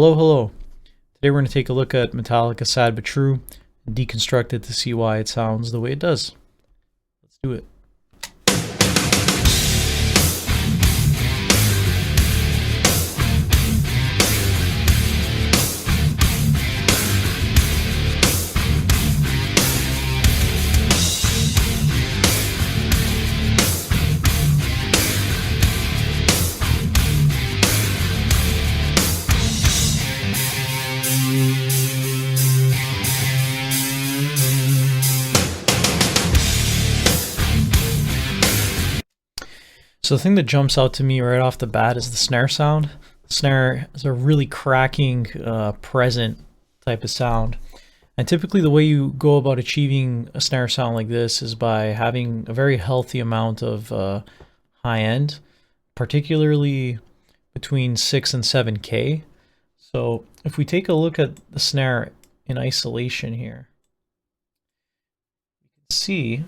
Hello, hello. Today we're going to take a look at Metallica Sad But True and deconstruct it to see why it sounds the way it does. Let's do it. So the thing that jumps out to me right off the bat is the snare sound. The snare is a really cracking, present type of sound. And typically the way you go about achieving a snare sound like this is by having a very healthy amount of high end, particularly between 6 and 7K. So if we take a look at the snare in isolation here, you can see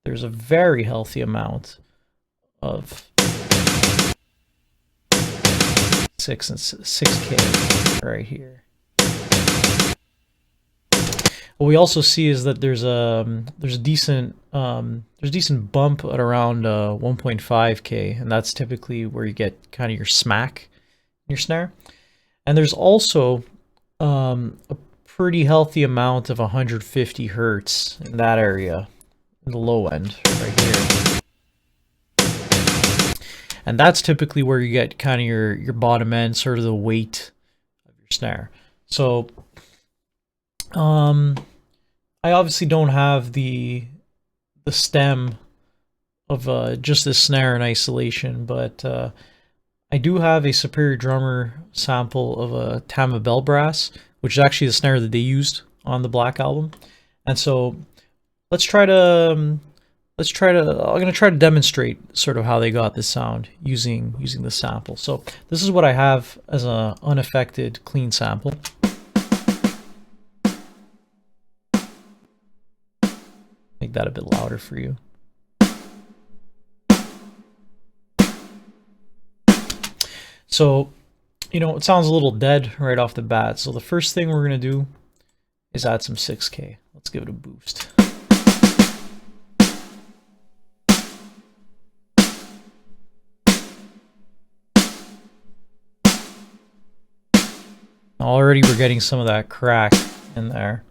there's a very healthy amount of 6K right here. What we also see is that there's a decent bump at around 1.5K, and that's typically where you get kind of your smack in your snare. And there's also a pretty healthy amount of 150 hertz in that area, in the low end right here. And that's typically where you get kind of your bottom end, sort of the weight of your snare. So I obviously don't have the stem of just this snare in isolation, but I do have a Superior Drummer sample of a Tama Bell Brass, which is actually the snare that they used on the Black album. And so I'm going to try to demonstrate sort of how they got this sound using the sample. So this is what I have as an unaffected clean sample. Make that a bit louder for you. So, you know, it sounds a little dead right off the bat. So the first thing we're going to do is add some 6K. Let's give it a boost. Already we're getting some of that crack in there.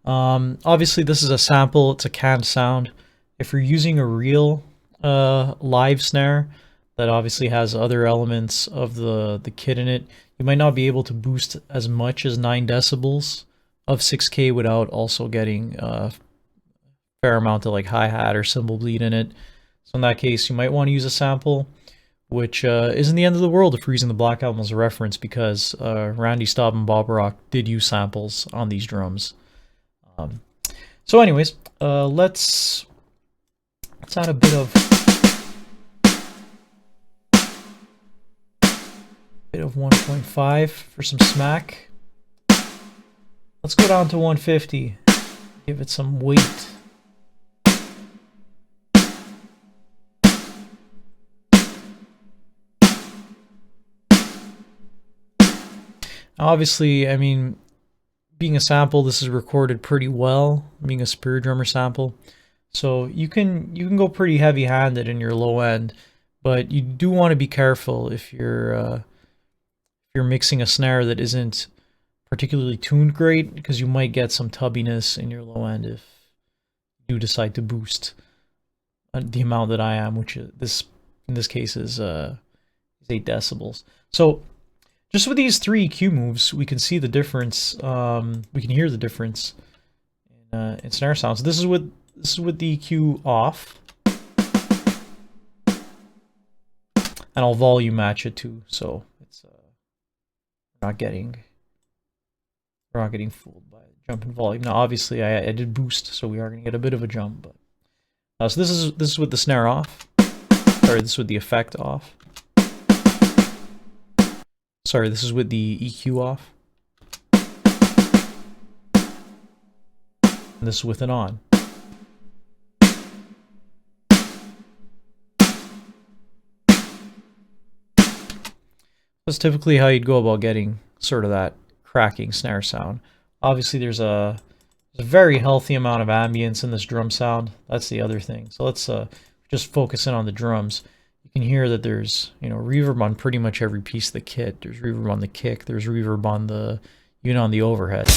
Obviously this is a sample, it's a canned sound. If you're using a real live snare that obviously has other elements of the kit in it, you might not be able to boost as much as 9 decibels of 6K without also getting a fair amount of like hi-hat or cymbal bleed in it. So in that case you might want to use a sample, which isn't the end of the world if we're using the Black Album as a reference, because Randy Staub and Bob Rock did use samples on these drums. So anyways, let's add a bit of 1.5 for some smack. Let's go down to 150, give it some weight. Obviously, I mean, being a sample, this is recorded pretty well, being a Superior Drummer sample. So you can go pretty heavy-handed in your low end, but you do want to be careful if you're mixing a snare that isn't particularly tuned great, because you might get some tubbiness in your low end if you decide to boost the amount that I am, which in this case is 8 decibels. So just with these 3 EQ moves, we can see the difference. We can hear the difference in snare sounds. So this is with the EQ off, and I'll volume match it too, so it's we're not getting fooled by jump in volume. Now, obviously, I did boost, so we are going to get a bit of a jump. But so this is with the snare off. Sorry, this is with the effect off. Sorry, this is with the EQ off. And this is with it on. That's typically how you'd go about getting sort of that cracking snare sound. Obviously, there's a very healthy amount of ambience in this drum sound. That's the other thing. So let's just focus in on the drums. You can hear that there's, you know, reverb on pretty much every piece of the kit. There's reverb on the kick. There's reverb on the, even on the overhead.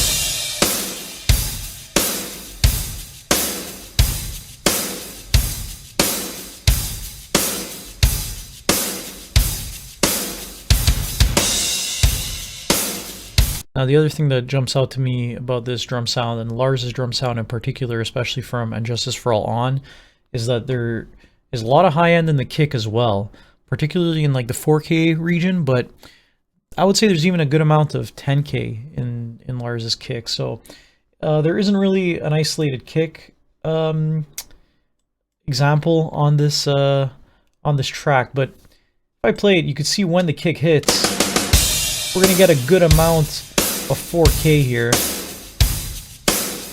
Now, the other thing that jumps out to me about this drum sound, and Lars's drum sound in particular, especially from And Justice for All On, is that there is a lot of high end in the kick as well, particularly in like the 4K region, but I would say there's even a good amount of 10K in Lars's kick. So there isn't really an isolated kick example on this track, but if I play it, you can see when the kick hits, we're gonna get a good amount of 4K here,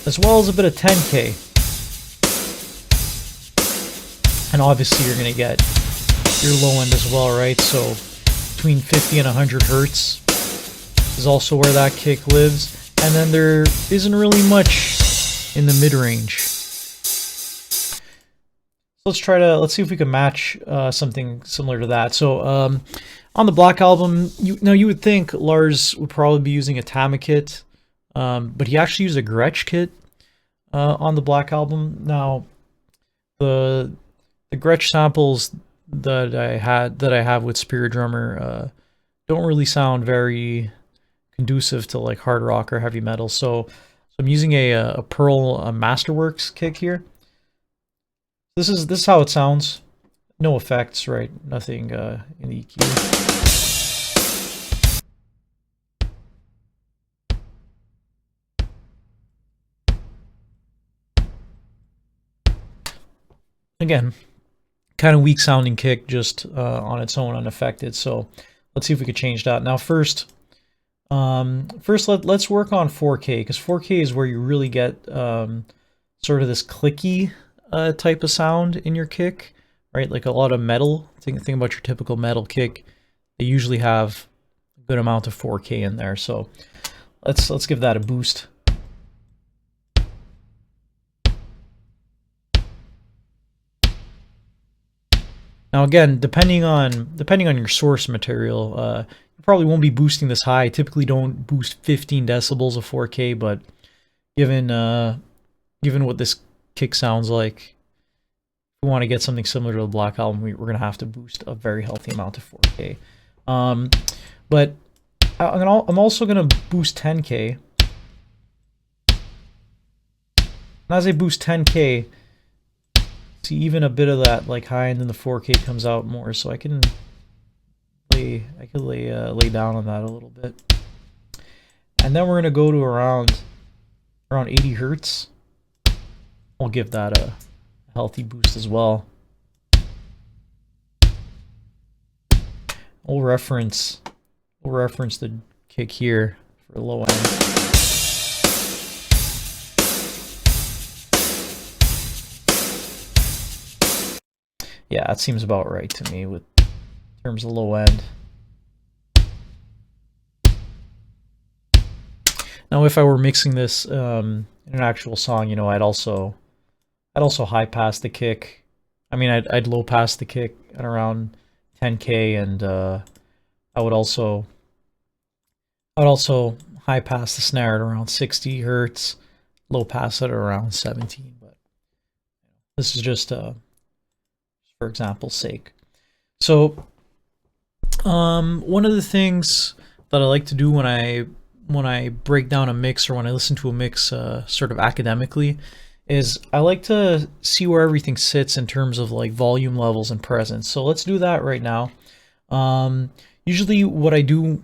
as well as a bit of 10K. And obviously you're going to get your low end as well, right? So between 50 and 100 hertz is also where that kick lives. And then there isn't really much in the mid-range. So let's see if we can match something similar to that. So on the Black Album, you would think Lars would probably be using a Tama kit, but he actually used a Gretsch kit on the Black Album. Now, the Gretsch samples that I have with Spirit Drummer don't really sound very conducive to like hard rock or heavy metal. So I'm using a Pearl Masterworks kick here. This is how it sounds. No effects, right? Nothing in the EQ. Again, kind of weak sounding kick just on its own, unaffected. So let's see if we could change that. Now first let's work on 4K, because 4K is where you really get sort of this clicky type of sound in your kick, right? Like a lot of metal. Think about your typical metal kick. They usually have a good amount of 4K in there. So let's give that a boost. Now again, depending on your source material, you probably won't be boosting this high. I typically don't boost 15 decibels of 4K, but given what this kick sounds like, if we want to get something similar to the Black Album, we're going to have to boost a very healthy amount of 4K. But I'm also going to boost 10K. And as I boost 10K, see, even a bit of that like high end in the 4K comes out more, so I can lay down on that a little bit. And then we're going to go to around 80 hertz. I'll give that a healthy boost as well. We'll reference the kick here for low end. Yeah, that seems about right to me with terms of low end. Now, if I were mixing this in an actual song, you know, I'd also high pass the kick. I mean, I'd low pass the kick at around 10K, and I would also high pass the snare at around 60 hertz, low pass it at around 17. But this is just for example's sake. So one of the things that I like to do when I break down a mix, or when I listen to a mix sort of academically, is I like to see where everything sits in terms of like volume levels and presence. So let's do that right now. Usually what I do,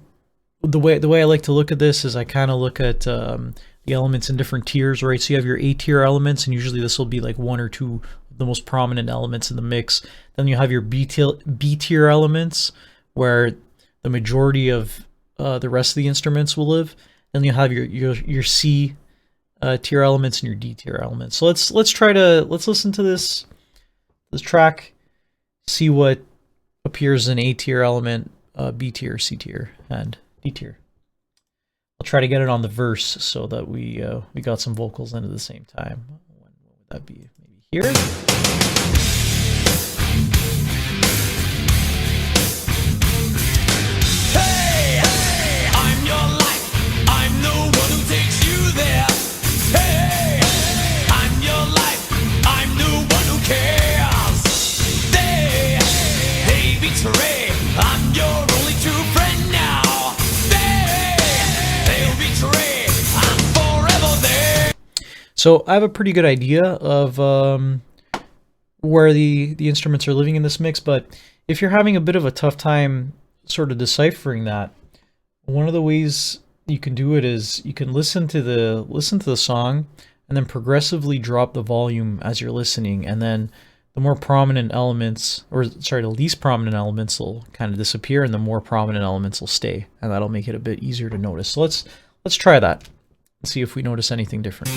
the way I like to look at this is I kind of look at the elements in different tiers, right? So you have your A tier elements, and usually this will be like one or two of the most prominent elements in the mix. Then you have your B tier elements, where the majority of the rest of the instruments will live. Then you have your C tier elements and your D tier elements. So let's listen to this track, see what appears as an A tier element B tier, C tier, and D tier. I'll try to get it on the verse so that we got some vocals in at the same time. What would that be? Maybe here? Hey, hey, I'm your life. I'm the one who takes you there. Hey, hey, I'm your life. I'm the one who cares. They betray. I'm your only true friend now. They'll betray. I'm forever there. So I have a pretty good idea of where the instruments are living in this mix, but if you're having a bit of a tough time sort of deciphering that, one of the ways you can do it is you can listen to the song and then progressively drop the volume as you're listening, and then the more prominent elements, or sorry, the least prominent elements will kind of disappear and the more prominent elements will stay, and that'll make it a bit easier to notice. So let's try that and see if we notice anything different.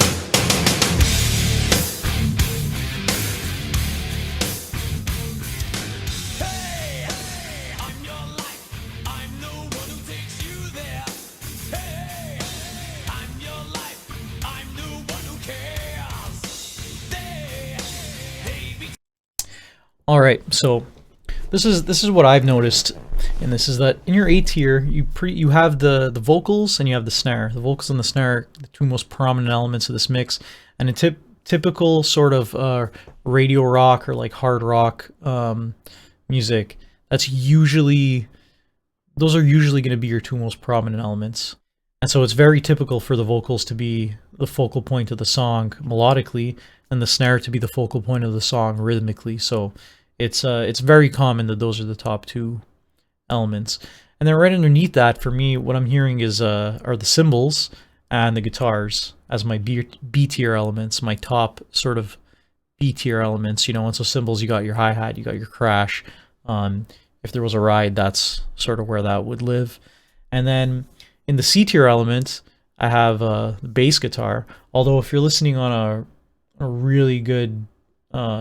All right, so this is what I've noticed, and this is that in your A tier, you have the vocals and you have the snare. The vocals and the snare are the two most prominent elements of this mix, and a typical sort of radio rock or like hard rock music, those are usually going to be your two most prominent elements. And so it's very typical for the vocals to be the focal point of the song melodically, and the snare to be the focal point of the song rhythmically. So it's very common that those are the top two elements. And then right underneath that, for me, what I'm hearing is are the cymbals and the guitars as my B tier elements, my top sort of B tier elements. You know, and so cymbals, you got your hi-hat, you got your crash. If there was a ride, that's sort of where that would live. And then in the C tier element, I have the bass guitar. Although if you're listening on a really good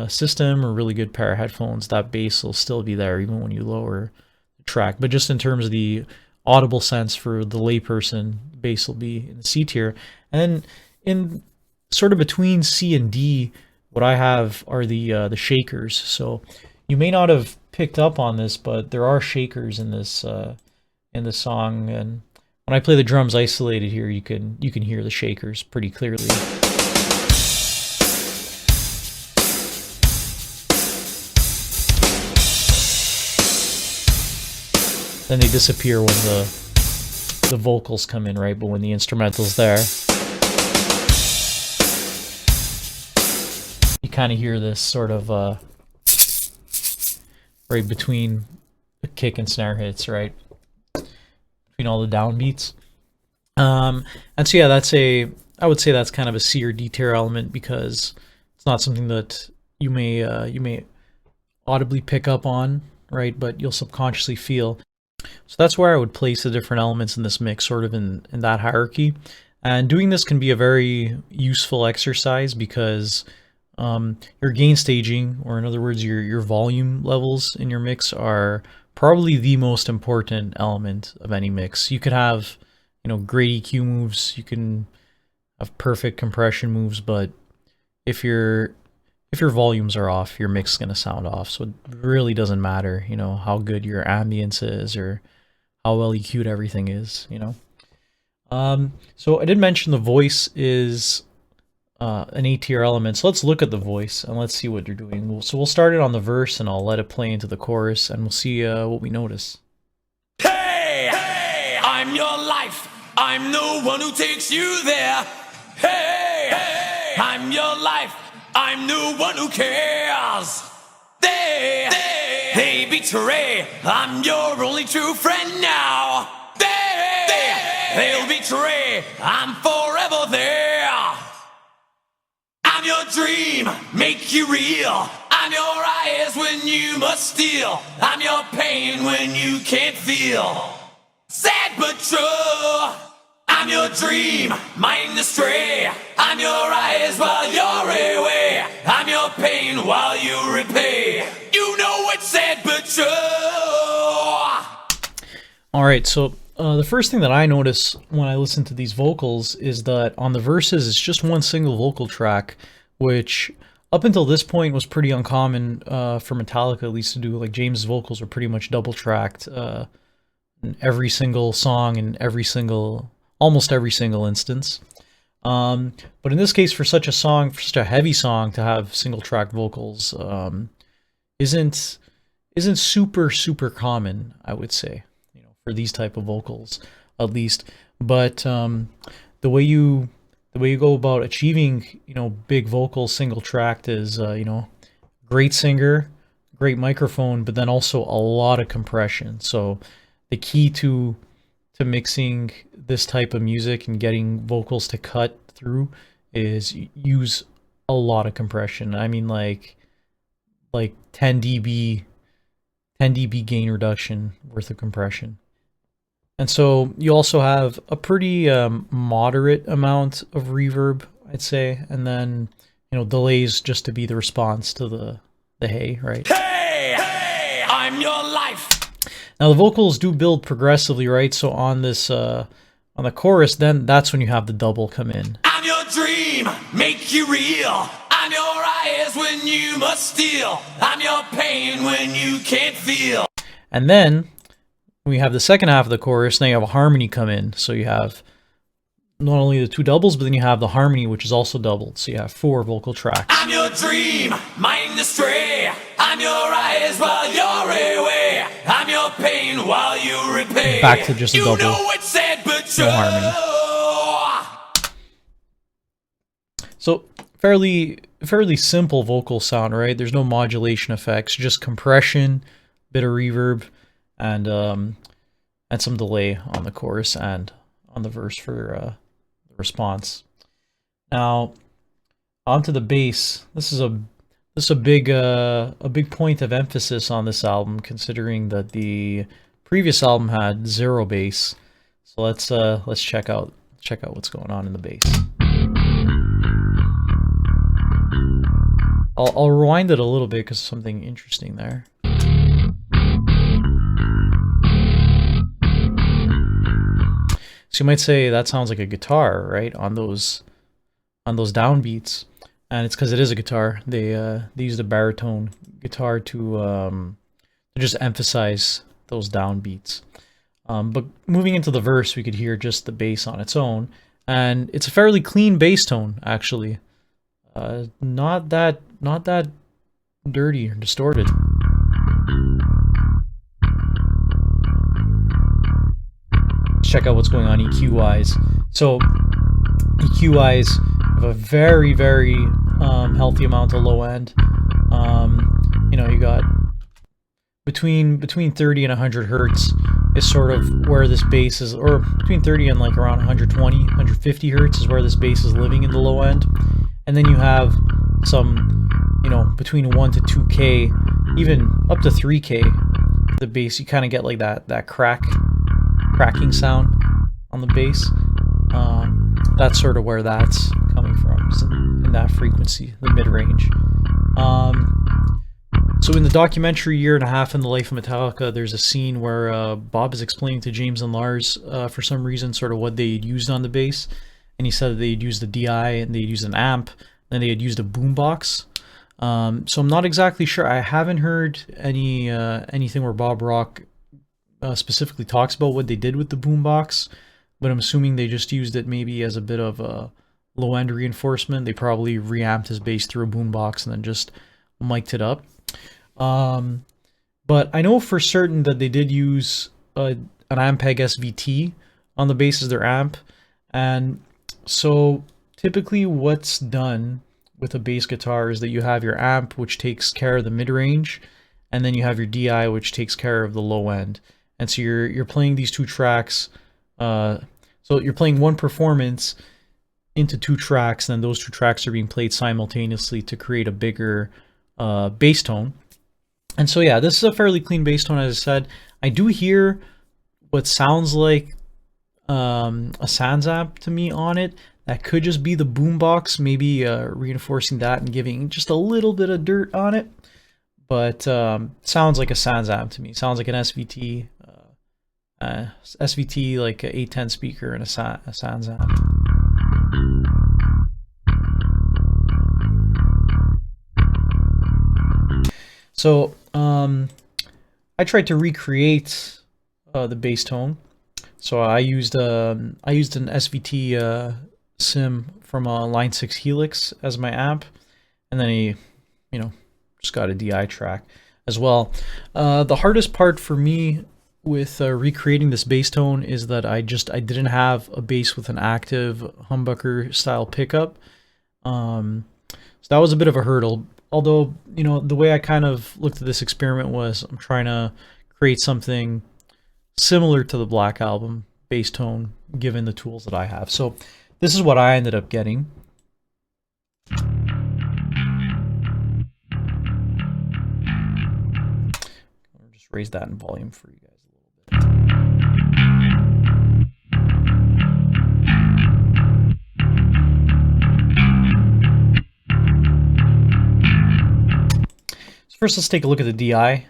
system or really good pair of headphones, that bass will still be there even when you lower the track. But just in terms of the audible sense for the layperson, bass will be in the C tier. And then in sort of between C and D, what I have are the shakers. So you may not have picked up on this, but there are shakers in this song, and when I play the drums isolated here, you can hear the shakers pretty clearly. Then they disappear when the vocals come in, right? But when the instrumental's there, you kind of hear this sort of right between the kick and snare hits, right? Between all the downbeats. And so yeah, I would say that's kind of a C or D tier element, because it's not something that you may audibly pick up on, right? But you'll subconsciously feel. So that's where I would place the different elements in this mix, sort of in that hierarchy. And doing this can be a very useful exercise, because your gain staging, or in other words, your volume levels in your mix, are probably the most important element of any mix. You could have, great EQ moves, you can have perfect compression moves, but if your volumes are off, your mix is going to sound off. So it really doesn't matter, how good your ambience is or how well EQ'd everything is, So I did mention the voice is an A tier element. So let's look at the voice and let's see what you're doing. So we'll start it on the verse and I'll let it play into the chorus and we'll see what we notice. Hey, hey, I'm your life. I'm the one who takes you there. Hey, hey, I'm your life. I'm the one who cares. They betray. I'm your only true friend now. They'll betray. I'm forever there. I'm your dream, make you real. I'm your eyes when you must steal. I'm your pain when you can't feel. Sad but true. I'm your dream, mind astray. I'm your eyes while you're away. I'm your pain while you repay. You know it's sad but true. All right, so the first thing that I notice when I listen to these vocals is that on the verses, it's just one single vocal track, which up until this point was pretty uncommon for Metallica, at least to do. Like James' vocals were pretty much double tracked in every single song and almost every single instance. But in this case, for such a song, for such a heavy song, to have single track vocals isn't super common, I would say, for these type of vocals, at least. But the way you go about achieving, big vocal single tracked is, great singer, great microphone, but then also a lot of compression. So the key to mixing this type of music and getting vocals to cut through is use a lot of compression. I mean, like 10 dB gain reduction worth of compression. And so you also have a pretty moderate amount of reverb, I'd say, and then delays just to be the response to the hey, right? Hey, I'm your life. Now the vocals do build progressively, right? So on this on the chorus, then that's when you have the double come in. I'm your dream, make you real. I'm your eyes when you must steal. I'm your pain when you can't feel. And then we have the second half of the chorus, now you have a harmony come in. So you have not only the two doubles, but then you have the harmony, which is also doubled. So you have 4 vocal tracks. I'm your dream, mind astray. I'm your eyes while you're away. I'm your pain while you repay. Back to just a double. You know it's sad, but no harmony. So fairly simple vocal sound, right? There's no modulation effects, just compression, bit of reverb, and some delay on the chorus and on the verse for the response. Now, onto the bass. This is a big point of emphasis on this album, considering that the previous album had 0 bass. So let's check out what's going on in the bass. I'll rewind it a little bit because something interesting there. So you might say that sounds like a guitar, right? On those downbeats, and it's because it is a guitar. They used a baritone guitar to just emphasize those downbeats. But moving into the verse, we could hear just the bass on its own, and it's a fairly clean bass tone, actually. Not that dirty or distorted. Let's check out what's going on EQ wise. So EQ wise, have a very healthy amount of low end. You got between 30 and 100 hertz is sort of where this bass is, or between 30 and like around 120, 150 hertz is where this bass is living in the low end. And then you have some, between 1 to 2K, even up to 3K, the bass, you kind of get like that cracking sound on the bass. That's sort of where that's coming from, is in that frequency, the mid-range. So in the documentary Year and a Half in the Life of Metallica, there's a scene where Bob is explaining to James and Lars, for some reason, sort of what they had used on the bass. And he said that they'd used a DI, and they'd used an amp, and they had used a boombox. So I'm not exactly sure. I haven't heard anything where Bob Rock specifically talks about what they did with the boombox, but I'm assuming they just used it maybe as a bit of a low-end reinforcement. They probably reamped his bass through a boombox and then just mic'd it up. But I know for certain that they did use an Ampeg SVT on the bass as their amp, and so typically what's done with a bass guitar is that you have your amp, which takes care of the mid-range, and then you have your DI, which takes care of the low end. And so you're playing these two tracks, so you're playing one performance into 2 tracks, and then those 2 tracks are being played simultaneously to create a bigger bass tone. And so yeah, this is a fairly clean bass tone, as I said. I do hear what sounds like a Sans amp to me on it. That could just be the boombox, maybe reinforcing that and giving just a little bit of dirt on it. But sounds like a Sans amp to me. Sounds like an SVT SVT, like a 810 speaker and a Sans amp. So I tried to recreate the bass tone. So I used an SVT sim from a Line 6 Helix as my amp, and then just got a DI track as well. The hardest part for me with recreating this bass tone is that I didn't have a bass with an active humbucker style pickup. So that was a bit of a hurdle. Although, the way I kind of looked at this experiment was I'm trying to create something similar to the Black Album bass tone given the tools that I have. So this is what I ended up getting. I'll just raise that in volume for you guys a little bit. So first, let's take a look at the DI.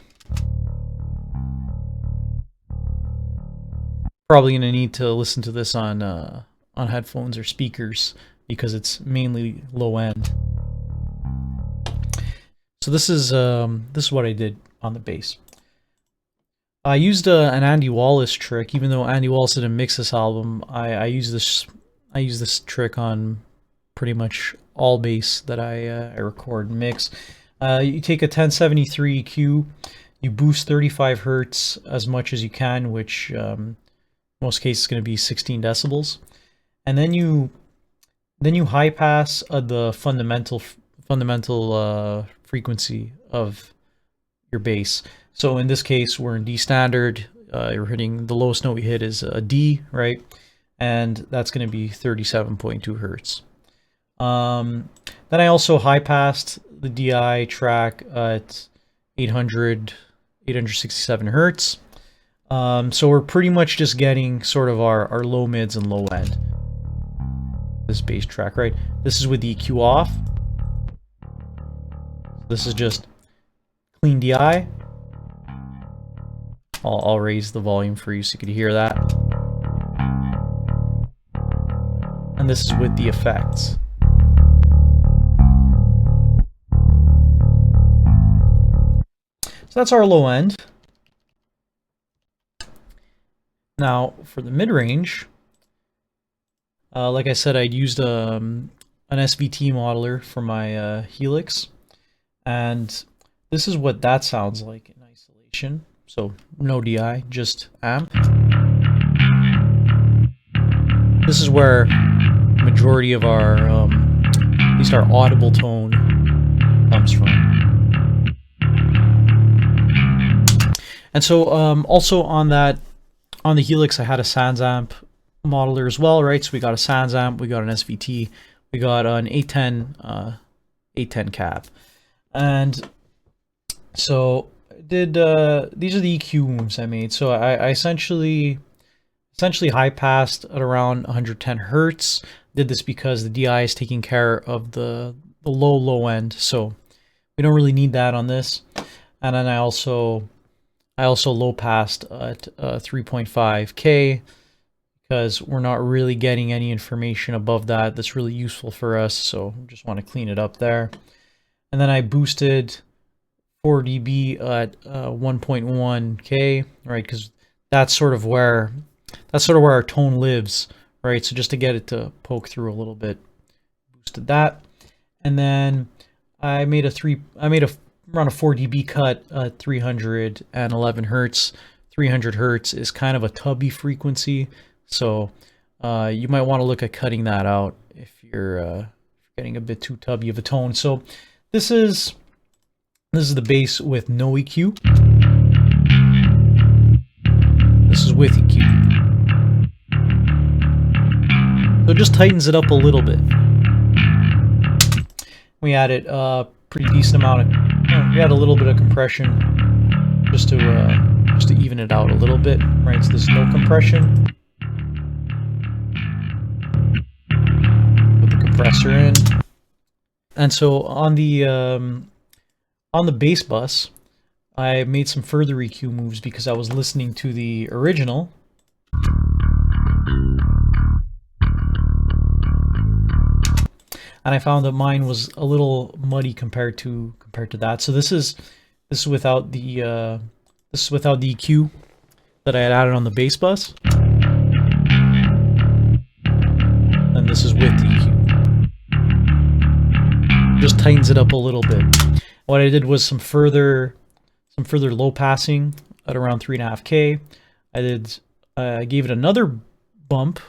Probably going to need to listen to this on headphones or speakers because it's mainly low end. So this is what I did on the bass. I used an Andy Wallace trick, even though Andy Wallace didn't mix this album. I use this trick on pretty much all bass that I record and mix. You take a 1073 EQ, you boost 35 hertz as much as you can, which most cases is going to be 16 decibels, and then you high pass the fundamental frequency of your bass. So in this case, we're in D standard. You're hitting the lowest note we hit is a D, right? And that's going to be 37.2 hertz. Then I also high passed the DI track at 867 hertz. So we're pretty much just getting sort of our low mids and low end. This bass track, right? This is with the EQ off. This is just clean DI. I'll raise the volume for you so you can hear that. And this is with the effects. So that's our low end. Now for the mid-range, like I said, I'd used an SVT modeler for my Helix, and this is what that sounds like in isolation. So no DI, just amp. This is where the majority of our, at least our audible tone comes from. And so also on the Helix, I had a Sans amp modeler as well, right? So we got a Sans amp, we got an SVT, we got an 810 cap. And so these are the EQ moves I made. So I essentially high passed at around 110 hertz. Did this because the DI is taking care of the low end, so we don't really need that on this. And then I also low passed at 3.5K because we're not really getting any information above that that's really useful for us, so just want to clean it up there. And then I boosted 4 dB at 1.1K, right? Because that's sort of where our tone lives, right? So just to get it to poke through a little bit, boosted that. And then I made around a 4 dB cut at 311 hertz. 300 hertz is kind of a tubby frequency, so you might want to look at cutting that out if you're getting a bit too tubby of a tone. So this is the bass with no EQ. This is with EQ. So it just tightens it up a little bit. We added a pretty decent amount of, we had a little bit of compression just to even it out a little bit, right? So there's no compression. Put the compressor in. And so on the bass bus, I made some further EQ moves because I was listening to the original And I found that mine was a little muddy compared to that. So this is without the EQ that I had added on the bass bus. And this is with the EQ. Just tightens it up a little bit. What I did was some further low passing at around 3.5K. I gave it another bump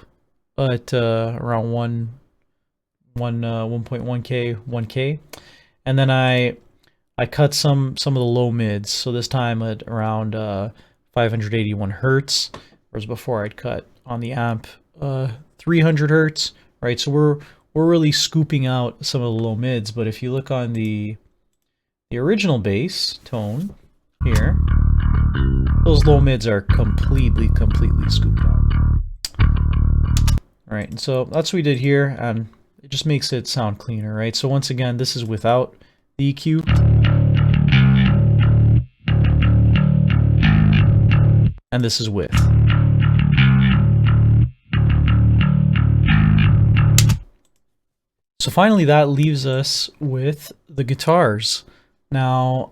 at around 1.1K, 1K, and then I cut some of the low mids. So this time at around 581 hertz, whereas before I'd cut on the amp 300 hertz. Right, so we're really scooping out some of the low mids. But if you look on the original bass tone here, those low mids are completely scooped out. All right, and so that's what we did here, and it just makes it sound cleaner, right? So once again, this is without the EQ. And this is with. So finally, that leaves us with the guitars. Now,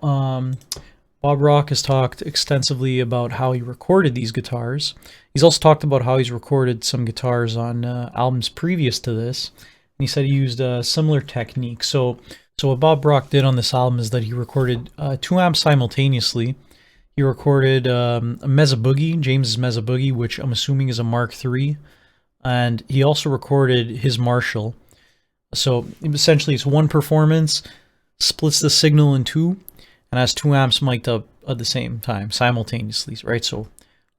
Bob Rock has talked extensively about how he recorded these guitars. He's also talked about how he's recorded some guitars on albums previous to this. And he said he used a similar technique. So what Bob Rock did on this album is that he recorded 2 amps simultaneously. He recorded a Mesa Boogie, James's Mesa Boogie, which I'm assuming is a Mark III. And he also recorded his Marshall. So essentially it's one performance, splits the signal in 2, and has 2 amps mic'd up at the same time, simultaneously, right? So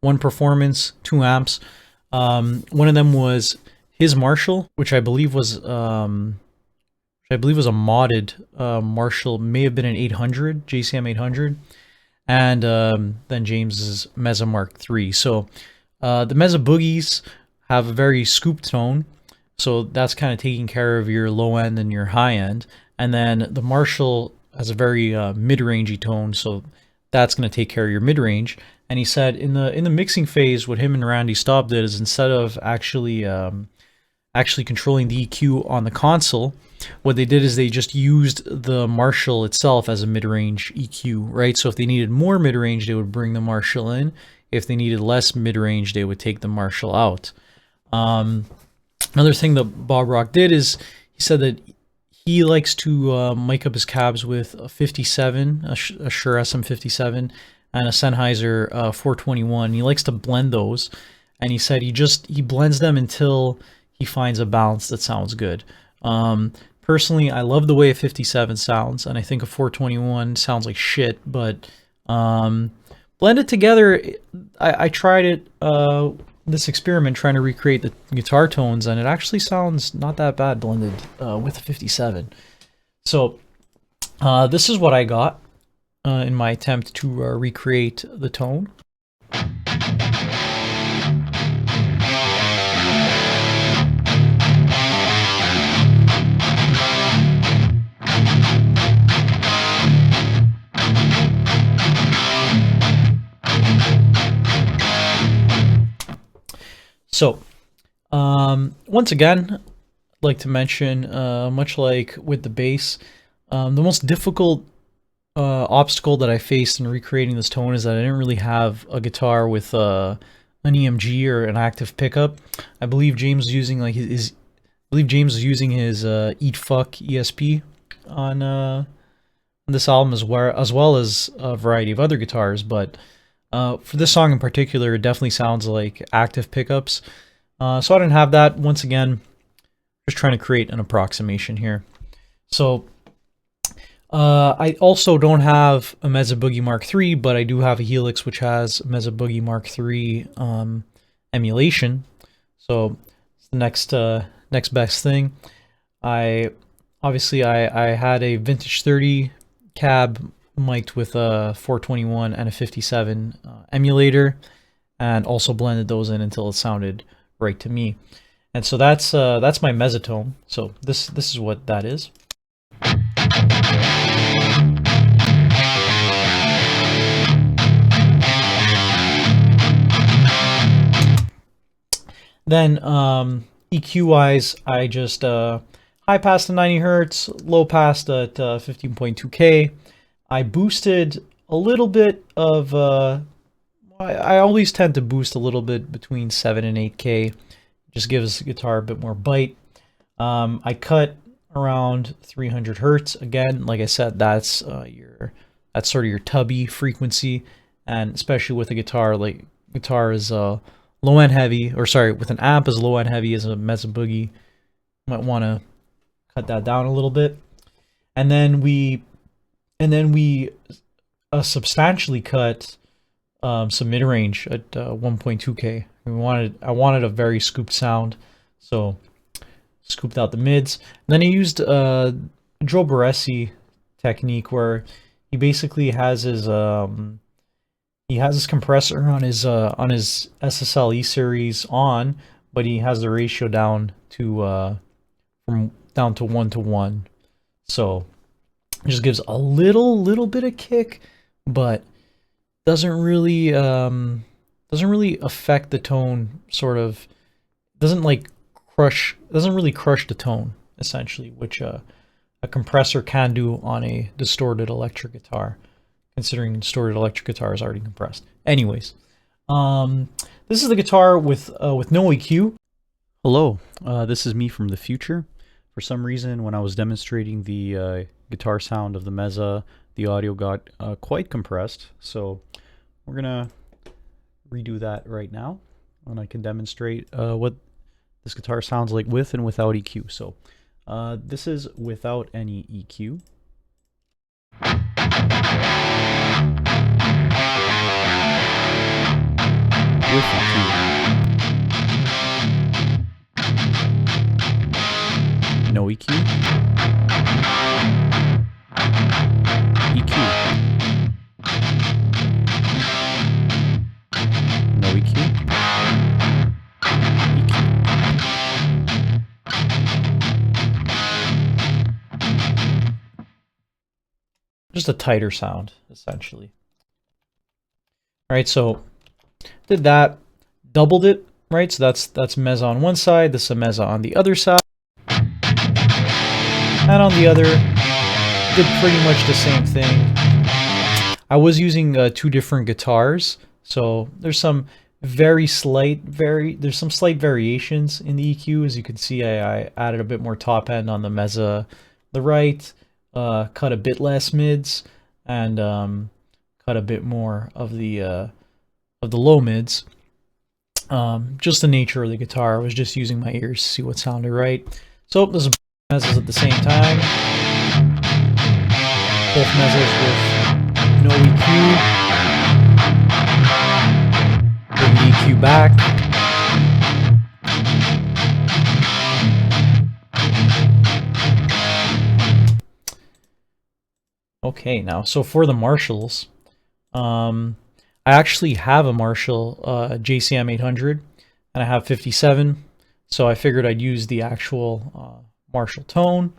one performance, 2 amps. One of them was his Marshall, which I believe was a modded Marshall, may have been an 800, JCM 800, and then James's Mesa Mark III. So the Mesa Boogies have a very scooped tone. So that's kind of taking care of your low end and your high end. And then the Marshall has a very mid-rangey tone, so that's going to take care of your mid-range. And he said in the mixing phase, what him and Randy Staub did is instead of actually controlling the EQ on the console, what they did is they just used the Marshall itself as a mid-range EQ, right? So if they needed more mid-range, they would bring the Marshall in. If they needed less mid-range, they would take the Marshall out. Another thing that Bob Rock did is he said that he likes to mic up his cabs with a 57, a Shure SM57, and a Sennheiser 421. He likes to blend those, and he said he blends them until he finds a balance that sounds good. Personally, I love the way a 57 sounds, and I think a 421 sounds like shit, but blended together, I tried it this experiment trying to recreate the guitar tones, and it actually sounds not that bad blended with a 57. So this is what I got in my attempt to recreate the tone. So, once again, I'd like to mention, much like with the bass, the most difficult obstacle that I faced in recreating this tone is that I didn't really have a guitar with an EMG or an active pickup. I believe James was using like his Eat Fuck ESP on this album as well as a variety of other guitars, but for this song in particular, it definitely sounds like active pickups. So I didn't have that. Once again, just trying to create an approximation here. So I also don't have a Mesa Boogie Mark III, but I do have a Helix which has Mesa Boogie Mark III emulation. So it's the next best thing. I had a Vintage 30 cab mic'd with a 421 and a 57 emulator, and also blended those in until it sounded right to me. And so that's my mesotone. So this is what that is. Then EQ wise, I just high passed at 90 hertz, low passed at 15.2K. I boosted a little bit of I always tend to boost a little bit between 7 and 8K. Just gives the guitar a bit more bite. I cut around 300 hertz. Again, like I said, that's sort of your tubby frequency, and especially with a guitar, like guitar is low end heavy, or sorry, with an amp as low end heavy as a Mesa Boogie, might want to cut that down a little bit. And then we substantially cut some mid range at 1.2K. I wanted a very scooped sound, so scooped out the mids. And then I used Joe Barresi technique, where he basically has his compressor on his SSL E series on, but he has the ratio down to down to 1:1. So it just gives a little bit of kick, but doesn't really affect the tone. Sort of doesn't really crush the tone, essentially, which a compressor can do on a distorted electric guitar, considering distorted electric guitar is already compressed. Anyways, this is the guitar with no EQ. Hello, this is me from the future. For some reason, when I was demonstrating the guitar sound of the Mesa, the audio got quite compressed, so we're gonna redo that right now, and I can demonstrate what this guitar sounds like with and without EQ. So this is without any EQ. With EQ. No EQ. EQ. No EQ. EQ. Just a tighter sound, essentially. All right, so did that, doubled it, right? So that's Mesa on one side, this is a Mesa on the other side. And on the other, did pretty much the same thing. I was using two different guitars, so there's some slight variations in the EQ. As you can see, I added a bit more top end on the Mesa, the right, cut a bit less mids, and cut a bit more of the low mids. Just the nature of the guitar. I was just using my ears to see what sounded right. So this is Mesas at the same time. Both Mesas with no EQ. Bring the EQ back. Okay, now, so for the Marshalls, I actually have a Marshall JCM 800, and I have 57, so I figured I'd use the actual Marshall tone.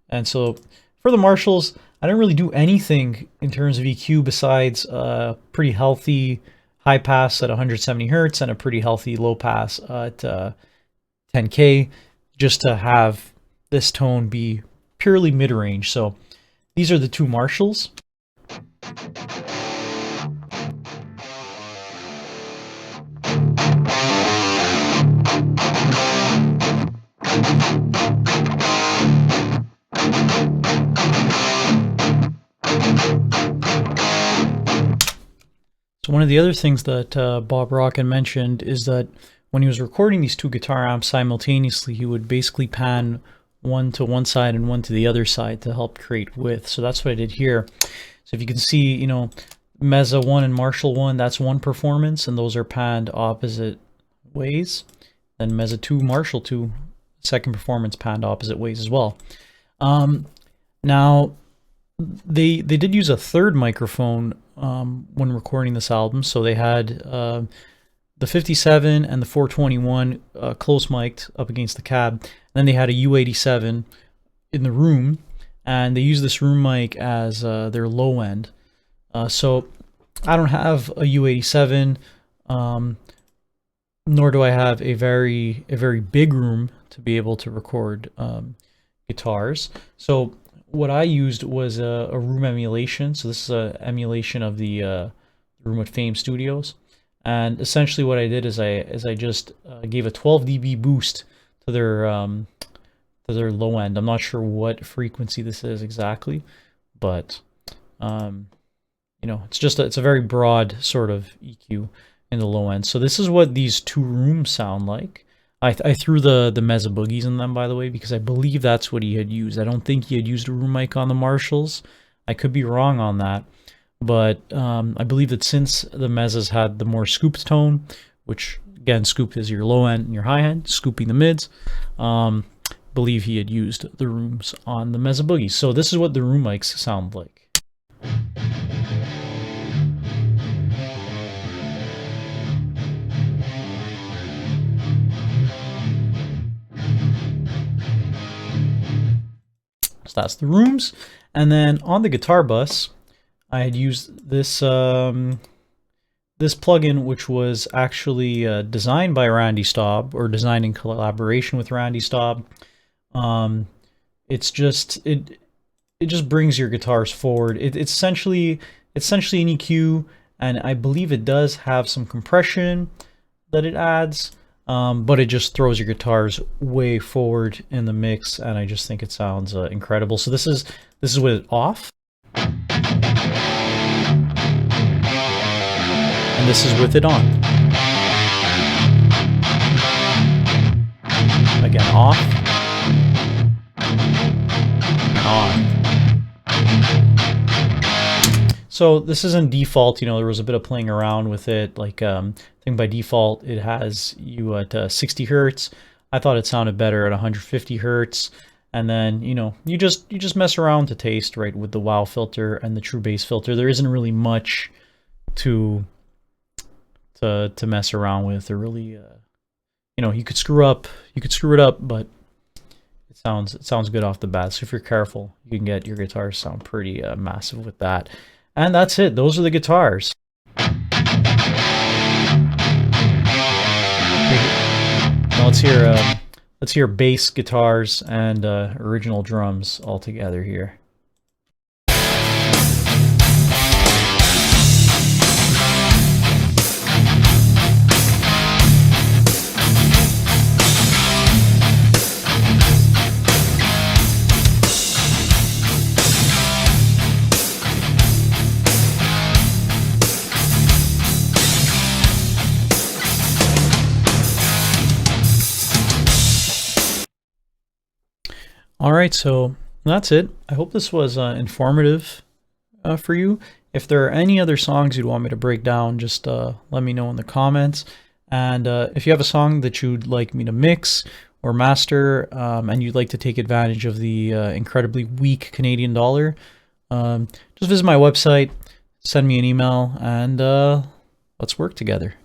And so for the Marshalls, I didn't really do anything in terms of EQ besides pretty healthy high pass at 170 hertz and a pretty healthy low pass at 10K, just to have this tone be purely mid-range. So these are the two Marshalls. So one of the other things that Bob Rockin mentioned is that when he was recording these two guitar amps simultaneously, he would basically pan one to one side and one to the other side to help create width. So that's what I did here. So if you can see, you know, Mesa 1 and Marshall 1, that's one performance, and those are panned opposite ways. Then Mesa 2, Marshall 2, second performance, panned opposite ways as well. Now, they did use a third microphone when recording this album. So they had the 57 and the 421 close mic'd up against the cab. Then they had a U87 in the room, and they used this room mic as their low end. So I don't have a U87. nor do I have a very big room to be able to record guitars. So what I used was a room emulation. So this is a emulation of the room at Fame Studios, and essentially what I did is I just gave a 12 dB boost to their low end. I'm not sure what frequency this is exactly, but you know, it's a very broad sort of EQ in the low end. So this is what these two rooms sound like. I threw the Mesa Boogies in them, by the way, because I believe that's what he had used. I don't think he had used a room mic on the Marshalls. I could be wrong on that, but I believe that since the Mesas had the more scooped tone, which again, scooped is your low end and your high end, scooping the mids, believe he had used the rooms on the Mesa Boogies. So this is what the room mics sound like. So that's the rooms. And then on the guitar bus, I had used this this plugin, which was actually designed by Randy Staub, or designed in collaboration with Randy Staub. It's just it just brings your guitars forward. It's essentially an EQ, and I believe it does have some compression that it adds. But it just throws your guitars way forward in the mix, and I just think it sounds incredible. So this is with it off, and this is with it on. Again, off and on. So this is in default. You know, there was a bit of playing around with it. Like, I think by default it has you at 60 hertz. I thought it sounded better at 150 hertz. And then, you know, you just mess around to taste, right, with the wow filter and the true bass filter. There isn't really much to mess around with, or really, you know, you could screw it up, but it sounds good off the bat. So if you're careful, you can get your guitars sound pretty massive with that. And that's it. Those are the guitars. Now let's hear bass guitars and original drums all together here. All right, so that's it. I hope this was informative for you. If there are any other songs you'd want me to break down, just let me know in the comments. And if you have a song that you'd like me to mix or master, and you'd like to take advantage of the incredibly weak Canadian dollar, just visit my website, send me an email, and let's work together.